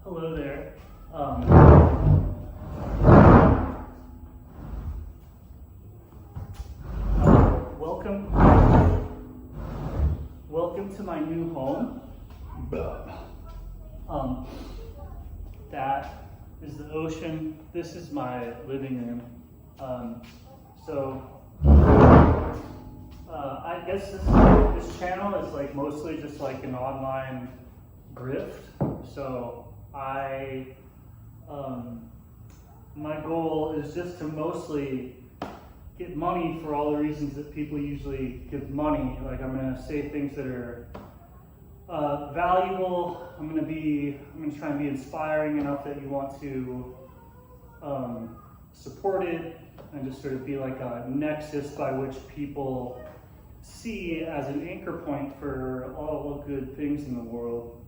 Hello there. Welcome to my new home. That is the ocean. This is my living room. I guess this channel is like mostly just like an online grift. So my goal is just to mostly get money for all the reasons that people usually give money. Like, I'm gonna say things that are valuable. I'm gonna try and be inspiring enough that you want to support it, and just sort of be like a nexus by which people see as an anchor point for all the good things in the world.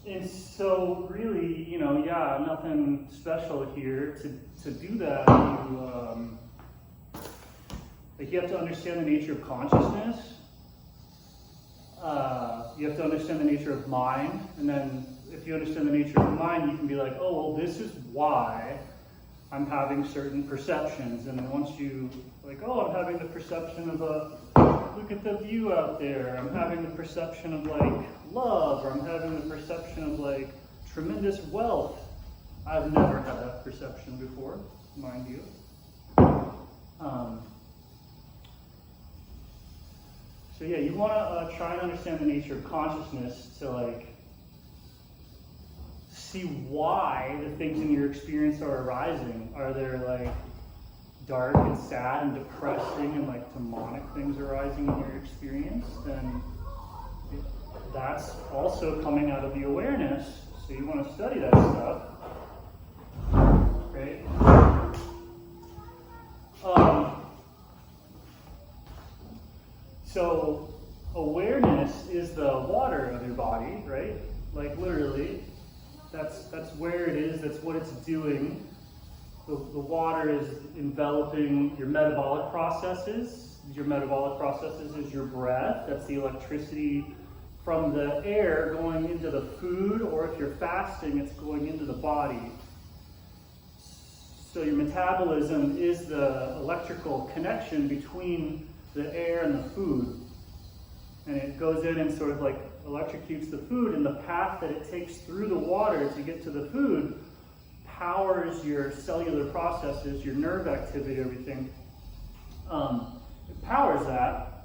And so really, nothing special here. To do that, you have to understand the nature of consciousness. You have to understand the nature of mind, and then if you understand the nature of mind, you can be like, oh, well, this is why I'm having certain perceptions. And then once you, like, oh, I'm having the perception of look at the view out there. I'm having the perception of, like, love, or I'm having the perception of, like, tremendous wealth. I've never had that perception before, mind you. So yeah, you want to try and understand the nature of consciousness to, like, see why the things in your experience are arising. Are there, like, dark and sad and depressing and, like, demonic things arising in your experience? Then that's also coming out of the awareness. So you want to study that stuff, right? So awareness is the water of your body, right? Like, literally, that's where it is. That's what it's doing. The water is enveloping your metabolic processes. Your metabolic processes is your breath. That's the electricity from the air going into the food, or if you're fasting, it's going into the body. So your metabolism is the electrical connection between the air and the food. And it goes in and sort of like electrocutes the food, and the path that it takes through the water to get to the food powers your cellular processes, your nerve activity, everything. It powers that.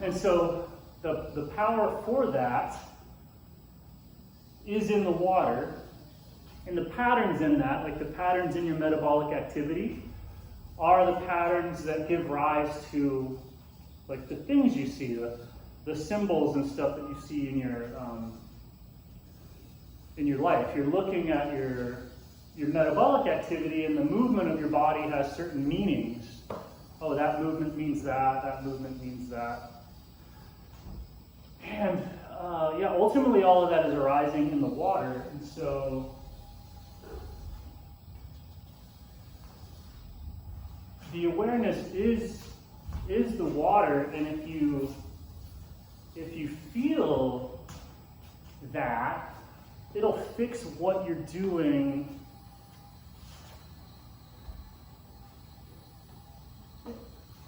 And so the power for that is in the water. And the patterns in that, like the patterns in your metabolic activity, are the patterns that give rise to, like, the things you see, the symbols and stuff that you see in your life. You're looking at your metabolic activity, and the movement of your body has certain meanings. Oh, that movement means that movement means that. And ultimately all of that is arising in the water. And so the awareness is the water, and if you feel that, it'll fix what you're doing.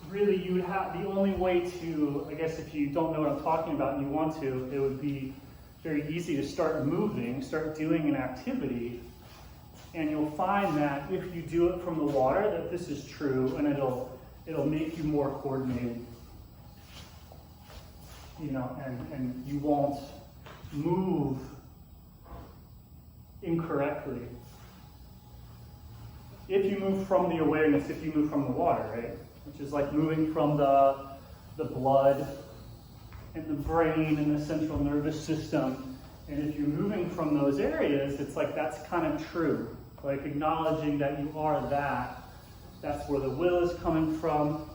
Really, you would have, the only way to, I guess if you don't know what I'm talking about and you want to, it would be very easy to start moving, start doing an activity, and you'll find that if you do it from the water, that this is true, and it'll make you more coordinated, and you won't move incorrectly. If you move from the awareness, if you move from the water, right? Which is like moving from the blood and the brain and the central nervous system. And if you're moving from those areas, it's like that's kind of true. Like acknowledging that you are that. That's where the will is coming from.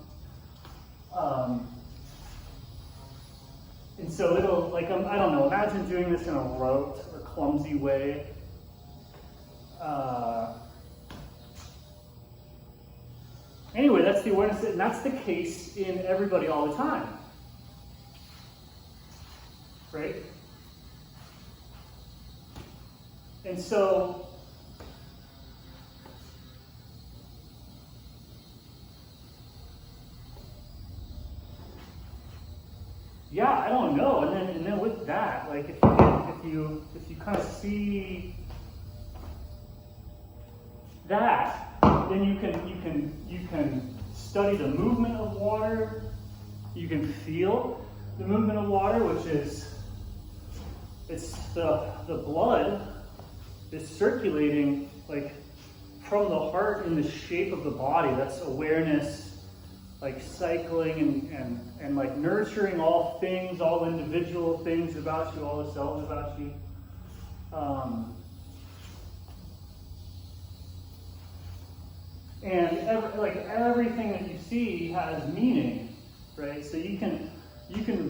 And so it'll, like, I don't know, imagine doing this in a rote or clumsy way. Anyway, that's the awareness, and that's the case in everybody all the time. right? And so, yeah, I don't know. And then with that, like if you kind of see that, then you can study the movement of water. You can feel the movement of water, which is it's the blood is circulating like from the heart in the shape of the body. That's awareness, like cycling and like nurturing all things, all individual things about you, all the cells about you. And everything that you see has meaning, right? So you can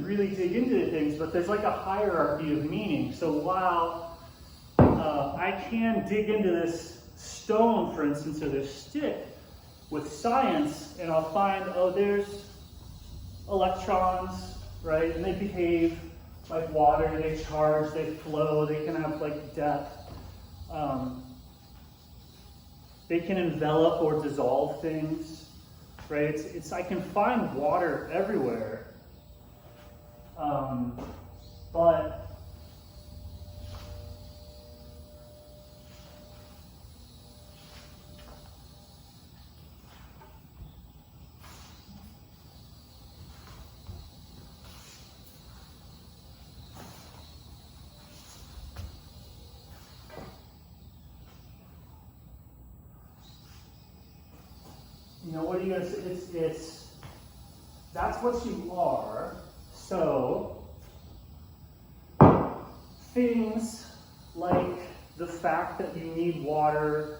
really dig into the things, but there's like a hierarchy of meaning. So while I can dig into this stone, for instance, or this stick with science, and I'll find, oh, there's electrons, right? And they behave like water, they charge, they flow, they can have like depth. They can envelop or dissolve things, right? It's I can find water everywhere. But what are you going to say? It's that's what you are. So things like the fact that you need water,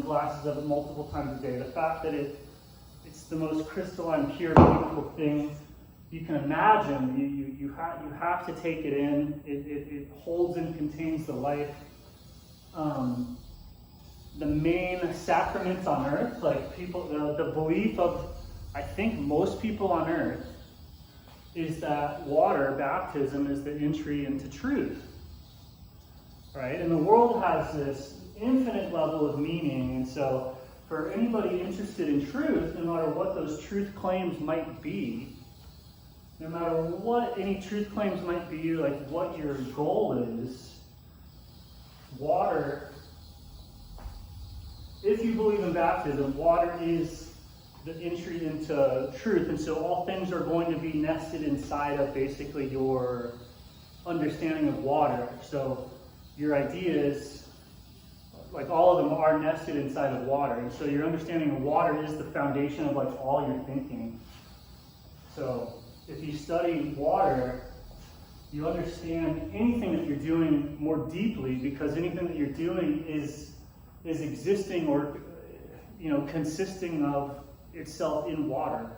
glasses of it multiple times a day, the fact that it's the most crystalline, pure, beautiful thing you can imagine. You have to take it in. It holds and contains the life. The main sacraments on earth, like people, the belief of, I think most people on earth, is that water, baptism, is the entry into truth, right? And the world has this infinite level of meaning, and so for anybody interested in truth, no matter what those truth claims might be, no matter what any truth claims might be, like what your goal is, water, if you believe in baptism, water is the entry into truth, and so all things are going to be nested inside of basically your understanding of water. So your ideas, like all of them, are nested inside of water, and so your understanding of water is the foundation of like all your thinking. So if you study water, you understand anything that you're doing more deeply, because anything that you're doing is existing or consisting of itself in water.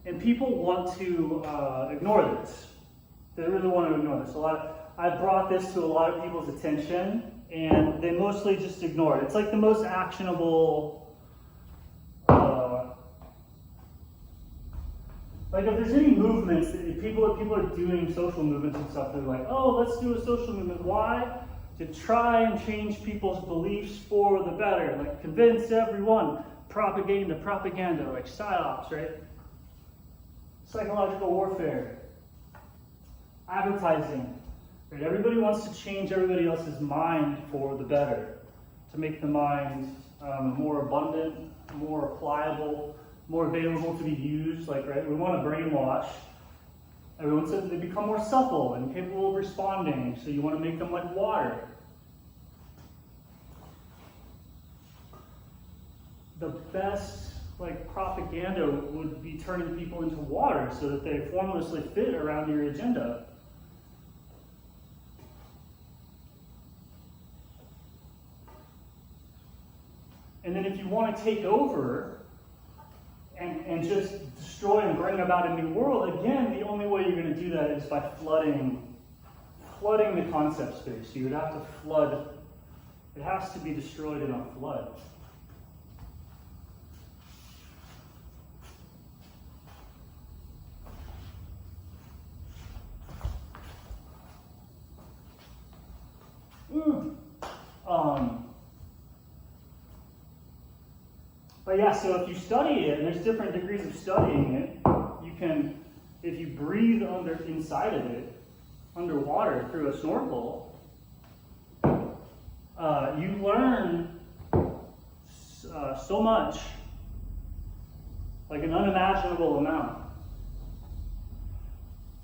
And people want to ignore this. They really want to ignore this. I brought this to a lot of people's attention, and they mostly just ignore it. It's like the most actionable. Like if there's any movements, people are doing social movements and stuff, they're like, oh, let's do a social movement. Why? To try and change people's beliefs for the better, like convince everyone. Propaganda, like psyops, right? Psychological warfare, advertising, right? Everybody wants to change everybody else's mind for the better, to make the mind more abundant, more pliable, more available to be used. Like, right, we want to brainwash everyone so they become more supple and capable of responding. So you want to make them like water. The best propaganda would be turning people into water so that they formlessly fit around your agenda. And then if you want to take over and just destroy and bring about a new world, again, the only way you're going to do that is by flooding flooding the concept space. You would have to flood, it has to be destroyed in a flood. But yeah, so if you study it, and there's different degrees of studying it, you can, if you breathe inside of it, underwater through a snorkel, you learn so much, like an unimaginable amount.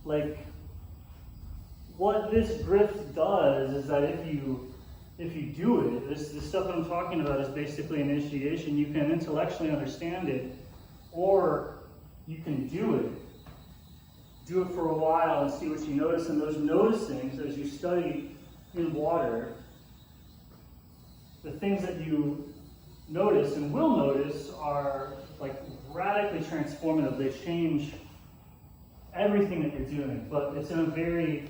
Like, what this grift does is that if you do it, this stuff that I'm talking about is basically initiation. You can intellectually understand it, or you can do it. Do it for a while and see what you notice. And those noticings, as you study in water, the things that you notice and will notice are like radically transformative. They change everything that you're doing, but it's in a very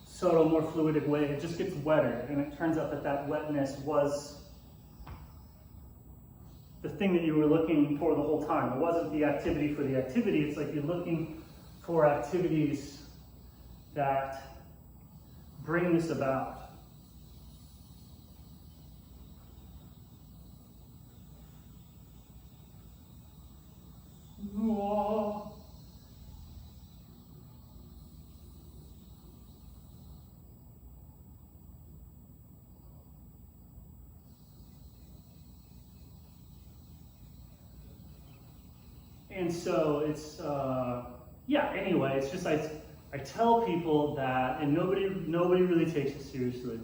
subtle, more fluidic way. It just gets wetter, and it turns out that that wetness was the thing that you were looking for the whole time. It wasn't the activity for the activity. It's like you're looking for activities that bring this about. And so it's, anyway, it's just I tell people that, and nobody really takes it seriously.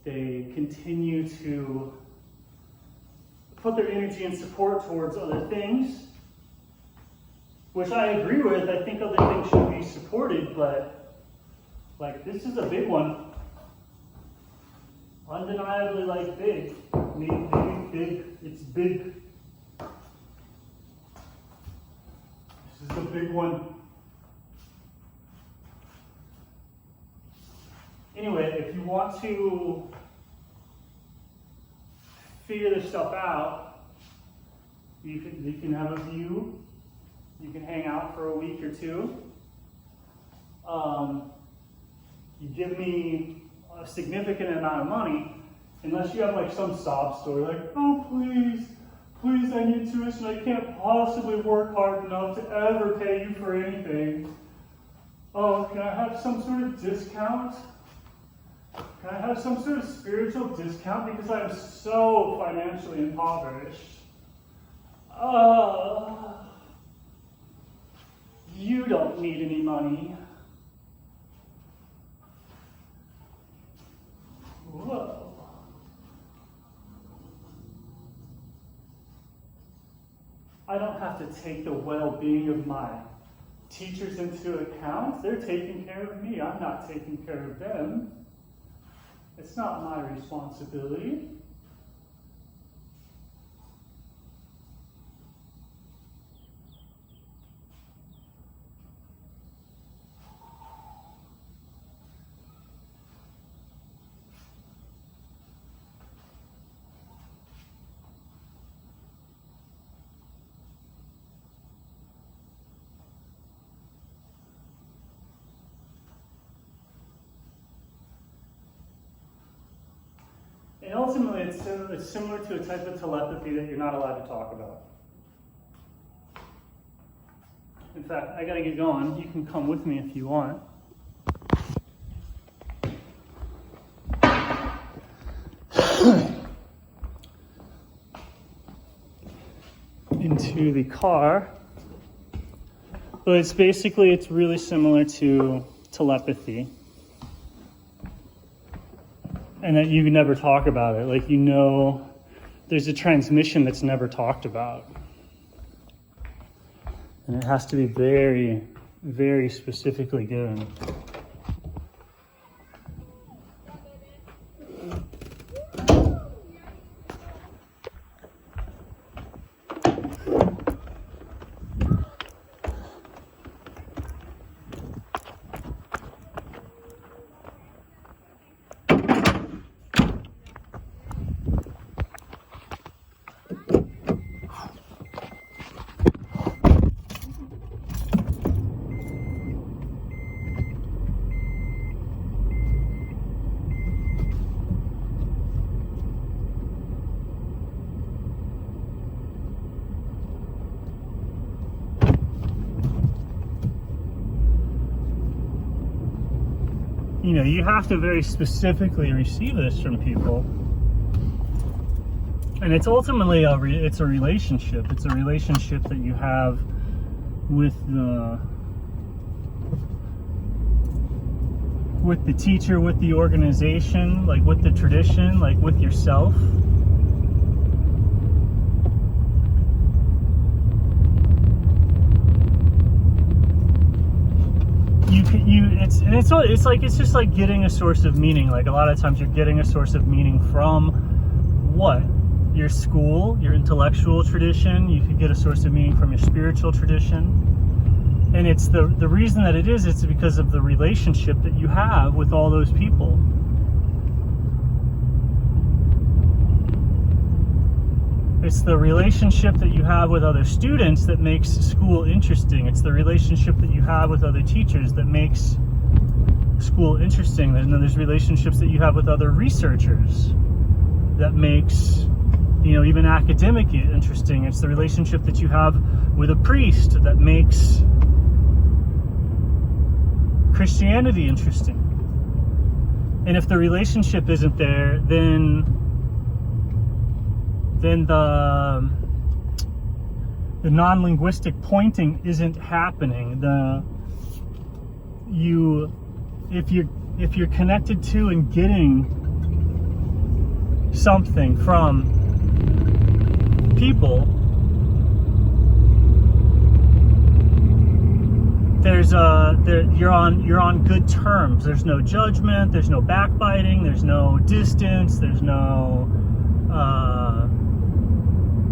They continue to put their energy and support towards other things, which I agree with. I think other things should be supported, but like this is a big one. Undeniably like big. Maybe big, it's big. This is a big one. Anyway, if you want to figure this stuff out, you can have a view. You can hang out for a week or two. You give me a significant amount of money, unless you have like some sob story, like, oh please, I need tuition. I can't possibly work hard enough to ever pay you for anything. Oh, can I have some sort of discount? Can I have some sort of spiritual discount because I'm so financially impoverished? You don't need any money. Whoa. I don't have to take the well-being of my teachers into account. They're taking care of me. I'm not taking care of them. It's not my responsibility. And ultimately, it's similar to a type of telepathy that you're not allowed to talk about. In fact, I gotta get going. You can come with me if you want. Into the car. But it's really similar to telepathy. And that you never talk about it. Like, there's a transmission that's never talked about. And it has to be very, very specifically given. you know, you have to very specifically receive this from people. And it's ultimately it's a relationship. It's a relationship that you have with the teacher, with the organization, like with the tradition, like with yourself. It's just like getting a source of meaning. Like a lot of times you're getting a source of meaning from what? Your school, your intellectual tradition. You could get a source of meaning from your spiritual tradition. And it's the reason that it's because of the relationship that you have with all those people. It's the relationship that you have with other students that makes school interesting. It's the relationship that you have with other teachers that makes school interesting. And then there's relationships that you have with other researchers that makes, you know, even academic interesting. It's the relationship that you have with a priest that makes Christianity interesting. And if the relationship isn't there, then the non-linguistic pointing isn't happening. If you're connected to and getting something from people, you're on good terms. There's no judgment, there's no backbiting, there's no distance, there's no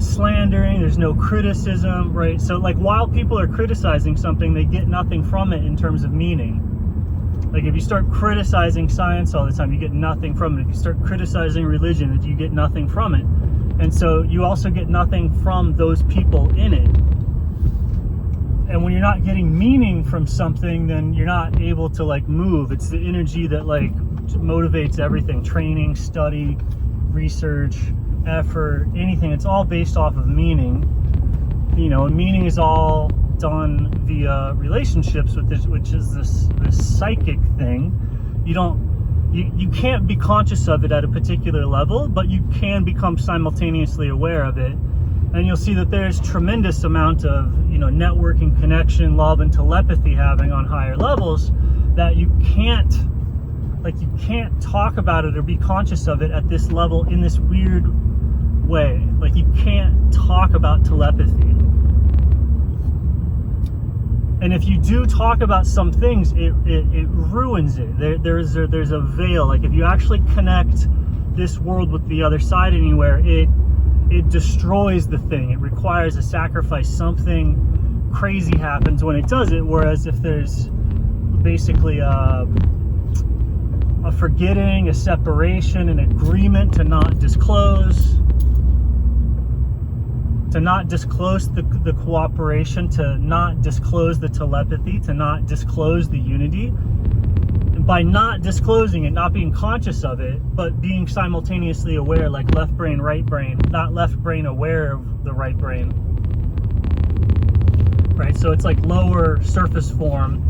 slandering, there's no criticism, right? So like while people are criticizing something, they get nothing from it in terms of meaning. Like if you start criticizing science all the time, you get nothing from it. If you start criticizing religion, you get nothing from it. And so you also get nothing from those people in it. And when you're not getting meaning from something, then you're not able to like move. It's the energy that like motivates everything: training, study, research, effort, anything. It's all based off of meaning. You know, and meaning is all done via relationships with this, which is this psychic thing. You can't be conscious of it at a particular level, but you can become simultaneously aware of it. And you'll see that there's tremendous amount of, you know, networking, connection, love, and telepathy having on higher levels that you can't talk about it or be conscious of it at this level in this weird way. Like you can't talk about telepathy. And if you do talk about some things, it ruins it. There's a veil. Like if you actually connect this world with the other side anywhere, it destroys the thing. It requires a sacrifice. Something crazy happens when it does it. Whereas if there's basically a forgetting, a separation, an agreement to not disclose the cooperation, to not disclose the telepathy, to not disclose the unity. And by not disclosing it, not being conscious of it, but being simultaneously aware, like left brain, right brain, not left brain aware of the right brain. Right? So it's like lower surface form,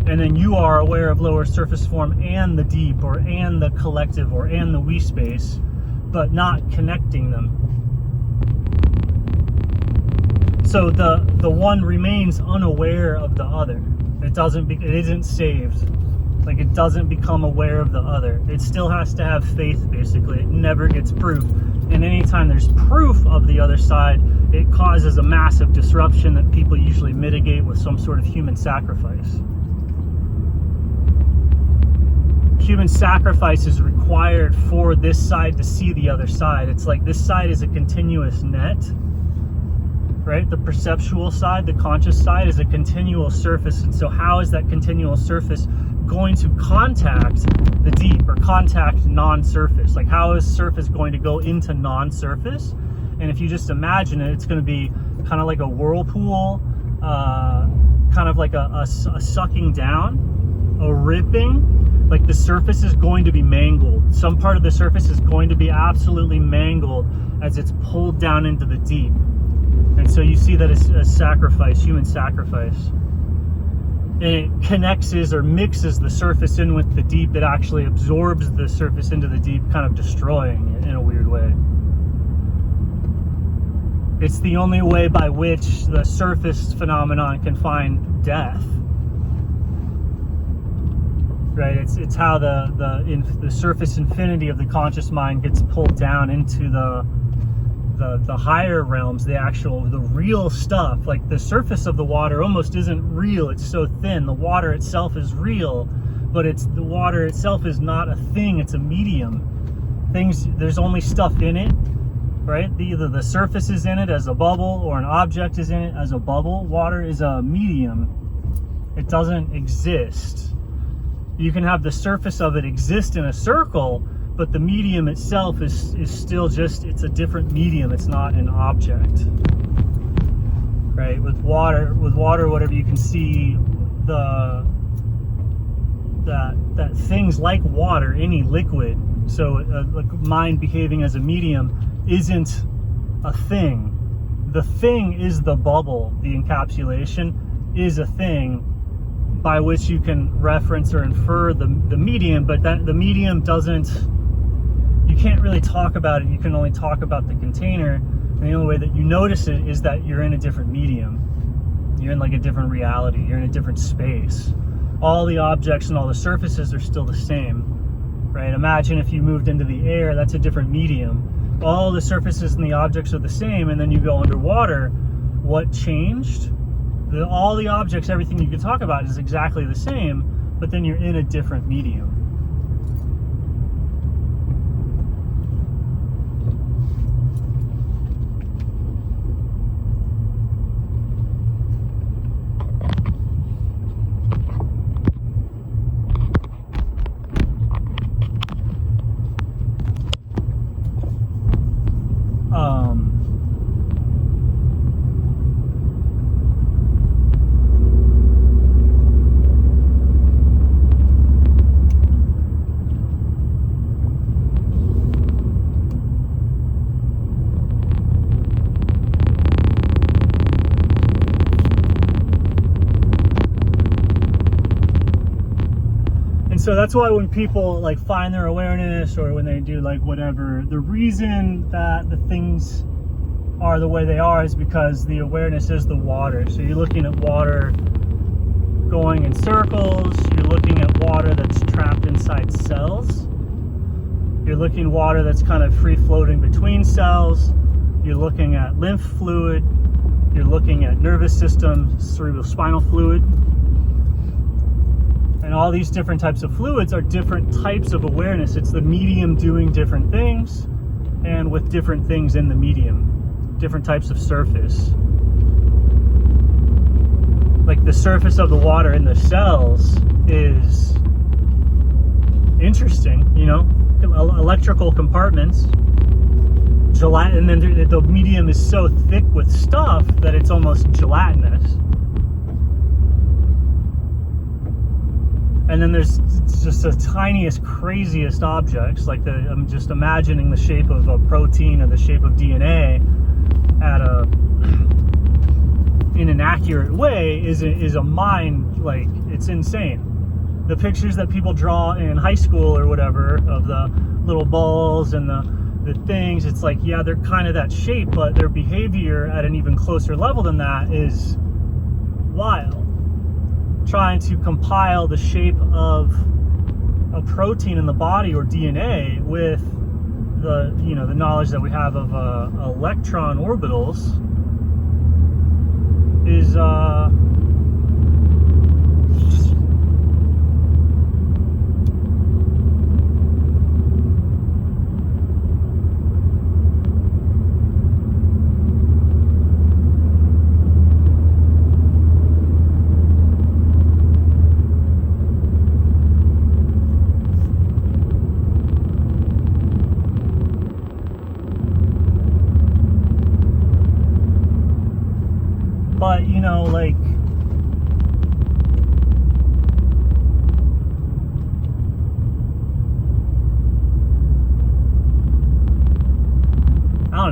and then you are aware of lower surface form and the deep, or and the collective, or and the we space, but not connecting them. So the one remains unaware of the other. It isn't saved. Like it doesn't become aware of the other. It still has to have faith, basically. It never gets proof. And anytime there's proof of the other side, it causes a massive disruption that people usually mitigate with some sort of human sacrifice. Human sacrifice is required for this side to see the other side. It's like this side is a continuous net. Right? The perceptual side, the conscious side, is a continual surface. And so how is that continual surface going to contact the deep, or contact non-surface? Like how is surface going to go into non-surface? And if you just imagine it, it's going to be kind of like a whirlpool, kind of like a sucking down, a ripping. Like the surface is going to be mangled. Some part of the surface is going to be absolutely mangled as it's pulled down into the deep. And so you see that it's a sacrifice, human sacrifice. and it connects or mixes the surface in with the deep. It actually absorbs the surface into the deep, kind of destroying it in a weird way. It's the only way by which the surface phenomenon can find death. Right? It's how the surface infinity of the conscious mind gets pulled down into the higher realms, the real stuff. Like the surface of the water almost isn't real. It's so thin. The water itself is real, but the water itself is not a thing. It's a medium. There's only stuff in it, right? Either the surface is in it as a bubble or an object is in it as a bubble. Water is a medium. It doesn't exist. You can have the surface of it exist in a circle, but the medium itself is still it's a different medium. It's not an object, right? With water, whatever, you can see that things like water, any liquid, so like mind behaving as a medium, isn't a thing. The thing is the bubble. The encapsulation is a thing by which you can reference or infer the medium, but that the medium you can't really talk about it. You can only talk about the container, and the only way that you notice it is that you're in a different medium. You're in like a different reality. You're in a different space. All the objects and all the surfaces are still the same, right? Imagine if you moved into the air, that's a different medium. All the surfaces and the objects are the same, and then you go underwater. What changed? All the objects, everything you can talk about is exactly the same, but then you're in a different medium. So that's why when people like find their awareness, or when they do like whatever, the reason that the things are the way they are is because the awareness is the water. So you're looking at water going in circles, you're looking at water that's trapped inside cells, you're looking at water that's kind of free floating between cells, you're looking at lymph fluid, you're looking at nervous system, cerebrospinal fluid. And all these different types of fluids are different types of awareness. It's the medium doing different things, and with different things in the medium, different types of surface. Like the surface of the water in the cells is interesting, you know, electrical compartments, gelatin, and then the medium is so thick with stuff that it's almost gelatinous. And then there's just the tiniest, craziest objects, like I'm just imagining the shape of a protein or the shape of DNA in an accurate way is a mind, like, it's insane. The pictures that people draw in high school or whatever of the little balls and the things, it's like, yeah, they're kind of that shape, but their behavior at an even closer level than that is wild. Trying to compile the shape of a protein in the body or DNA with the knowledge that we have of electron orbitals is but, you know, like,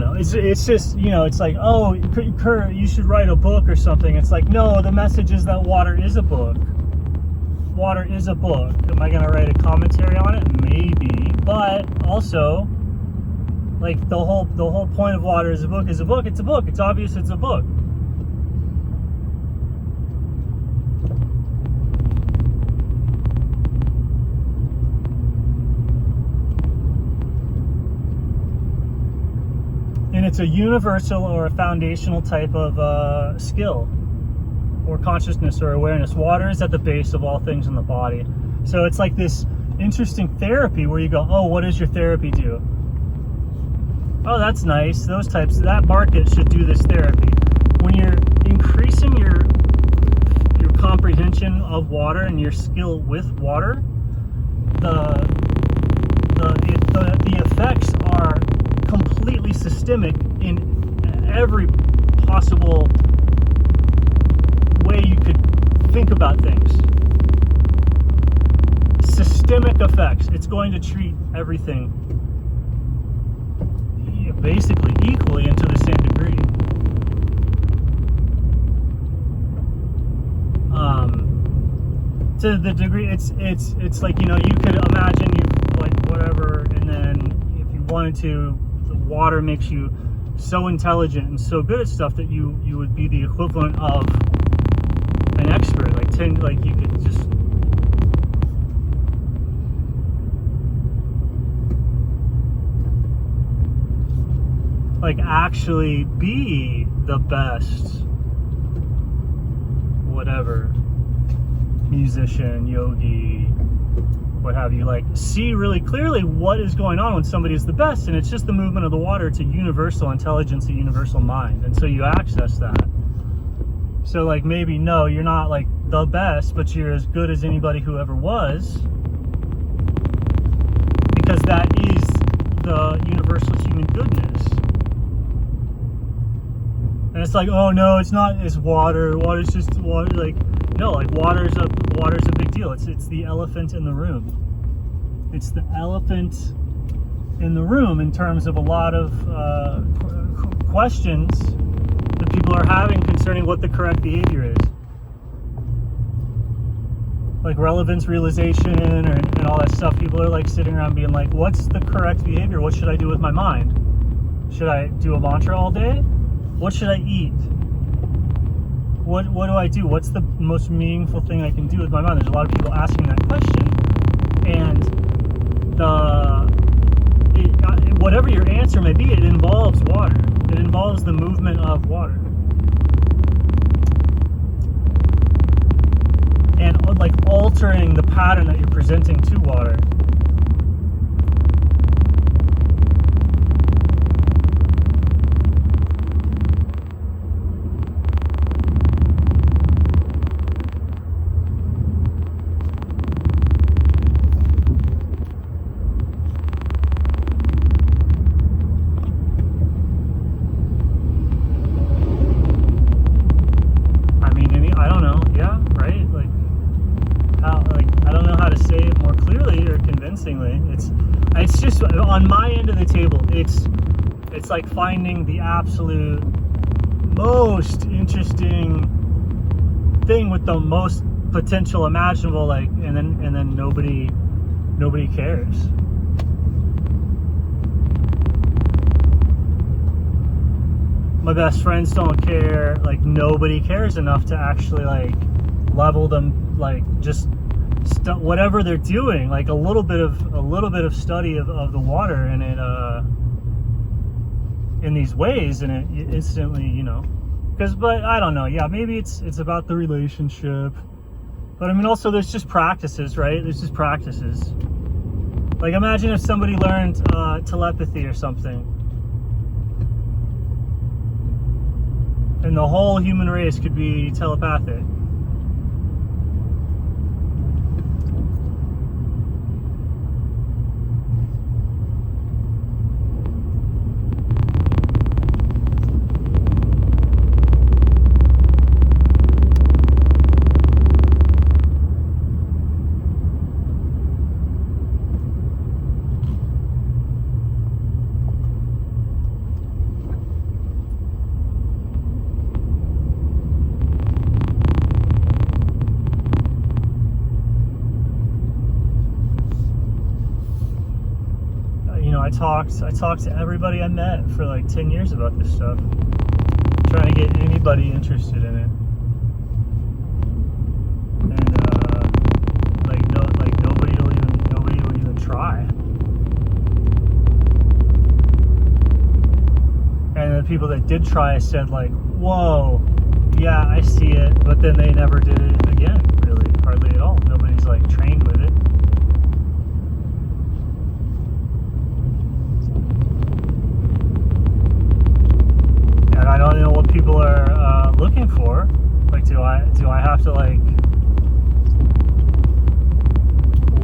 don't know. It's just, you know, it's like, oh, Kurt, you should write a book or something. It's like, no, the message is that water is a book. Water is a book. Am I going to write a commentary on it? Maybe. But also, like, the whole point of water is a book is a book. It's a book. It's obvious it's a book. And it's a universal or a foundational type of skill or consciousness or awareness. Water is at the base of all things in the body. So it's like this interesting therapy where you go, oh, what does your therapy do? Oh, that's nice. Those types, that market should do this therapy. When you're increasing your comprehension of water and your skill with water, the effects are completely systemic in every possible way you could think about things. Systemic effects. It's going to treat everything basically equally and to the same degree. To the degree it's like, you know, you could imagine you like whatever, and then if you wanted to, the water makes you so intelligent and so good at stuff that you would be the equivalent of an expert. Like you could just like actually be the best whatever musician, yogi, what have you, like see really clearly what is going on when somebody is the best, and it's just the movement of the water. It's a universal intelligence, a universal mind, and so you access that. So like maybe no, you're not like the best, but you're as good as anybody who ever was, because that is the universal human goodness. And it's like, oh no, it's not, it's water. Water's just water. Like, no, like water's a big deal. It's the elephant in the room. It's the elephant in the room in terms of a lot of questions that people are having concerning what the correct behavior is. Like relevance realization and all that stuff. People are like sitting around being like, what's the correct behavior? What should I do with my mind? Should I do a mantra all day? What should I eat? What do I do? What's the most meaningful thing I can do with my mind? There's a lot of people asking that question, and whatever your answer may be, it involves water. It involves the movement of water, and like altering the pattern that you're presenting to water. It's just on my end of the table. It's like finding the absolute most interesting thing with the most potential imaginable, like, and then nobody cares. My best friends don't care. Like nobody cares enough to actually like level them, like just whatever they're doing, like a little bit of study of the water, and it in these ways, and it instantly, you know, but I don't know, yeah, maybe it's about the relationship, but I mean also there's just practices, right? There's just practices. Like imagine if somebody learned telepathy or something, and the whole human race could be telepathic. I talked to everybody I met for like 10 years about this stuff, trying to get anybody interested in it. And nobody will even try. And the people that did try said like, whoa, yeah, I see it, but then they never did it again, really, hardly at all. Nobody's like trained with it. And I don't know what people are looking for. Like, do I have to like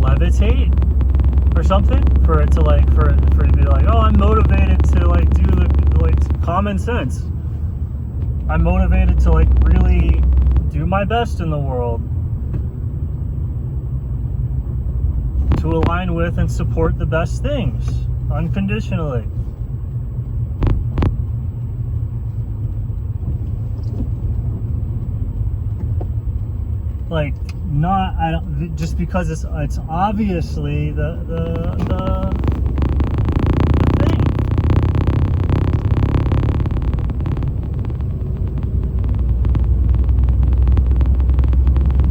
levitate or something for it to like for it to be like, oh, I'm motivated to like do the like common sense. I'm motivated to like really do my best in the world, to align with and support the best things unconditionally. Like, not, I don't, just because it's obviously the thing.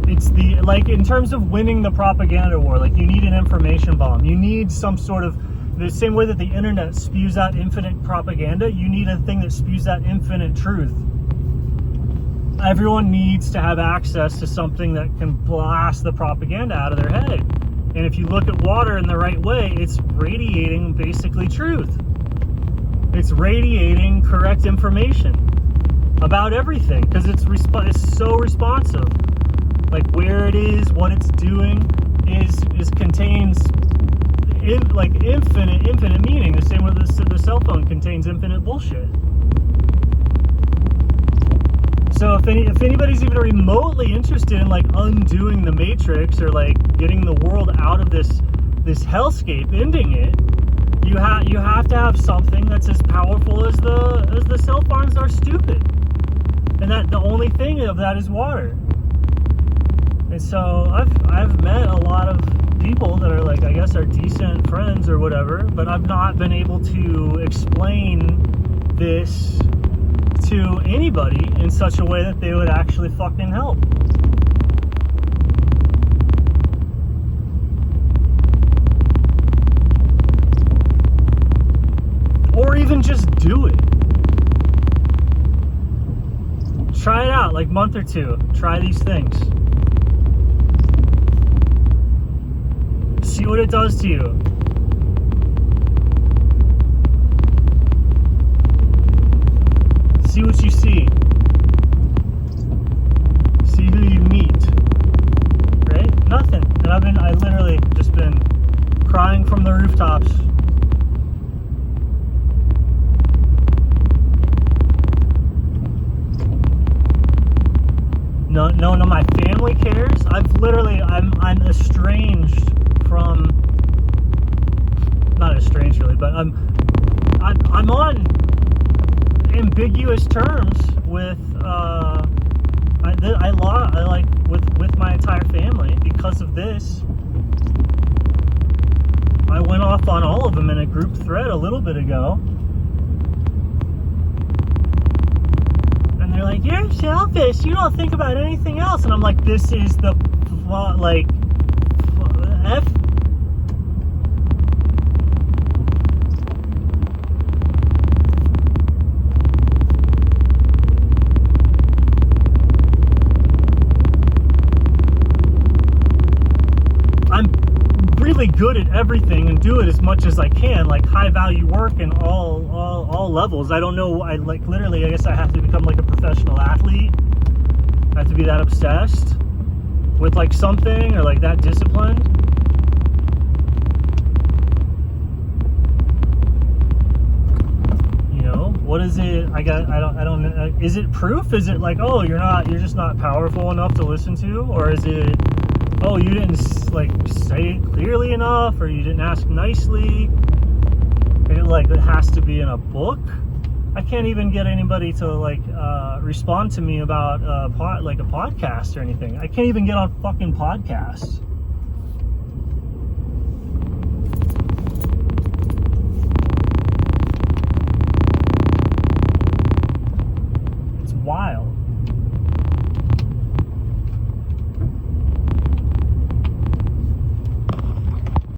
It's the, like, in terms of winning the propaganda war, like, you need an information bomb. You need some sort of, the same way that the internet spews out infinite propaganda, you need a thing that spews out infinite truth. Everyone needs to have access to something that can blast the propaganda out of their head. And if you look at water in the right way, it's radiating basically truth. It's radiating correct information about everything because it's so responsive. Like where it is, what it's doing is contains like infinite meaning. The same way the cell phone contains infinite bullshit. So if anybody's even remotely interested in like undoing the matrix or like getting the world out of this hellscape, ending it, you have to have something that's as powerful as the cell phones are stupid, and that the only thing of that is water. And so I've met a lot of people that are like, I guess, are decent friends or whatever, but I've not been able to explain this to anybody in such a way that they would actually fucking help. Or even just do it. Try it out, like month or two. Try these things. See what it does to you. See what you see. See who you meet. Right? Nothing. And I literally just been crying from the rooftops. None of my family cares. I'm estranged from, not estranged really, but I'm on ambiguous terms with with my entire family because of this. I went off on all of them in a group thread a little bit ago, and they're like, "You're selfish. You don't think about anything else." And I'm like, "This is the like F." Good at everything and do it as much as I can, like high value work in all levels. I don't know, I like literally, I guess I have to become like a professional athlete. I have to be that obsessed with like something or like that disciplined. You know, what is it? I don't know. Is it proof? Is it like, oh, you're just not powerful enough to listen to? Or is it, oh, you didn't like say it clearly enough, or you didn't ask nicely? It has to be in a book. I can't even get anybody to like respond to me about a podcast or anything. I can't even get on fucking podcasts.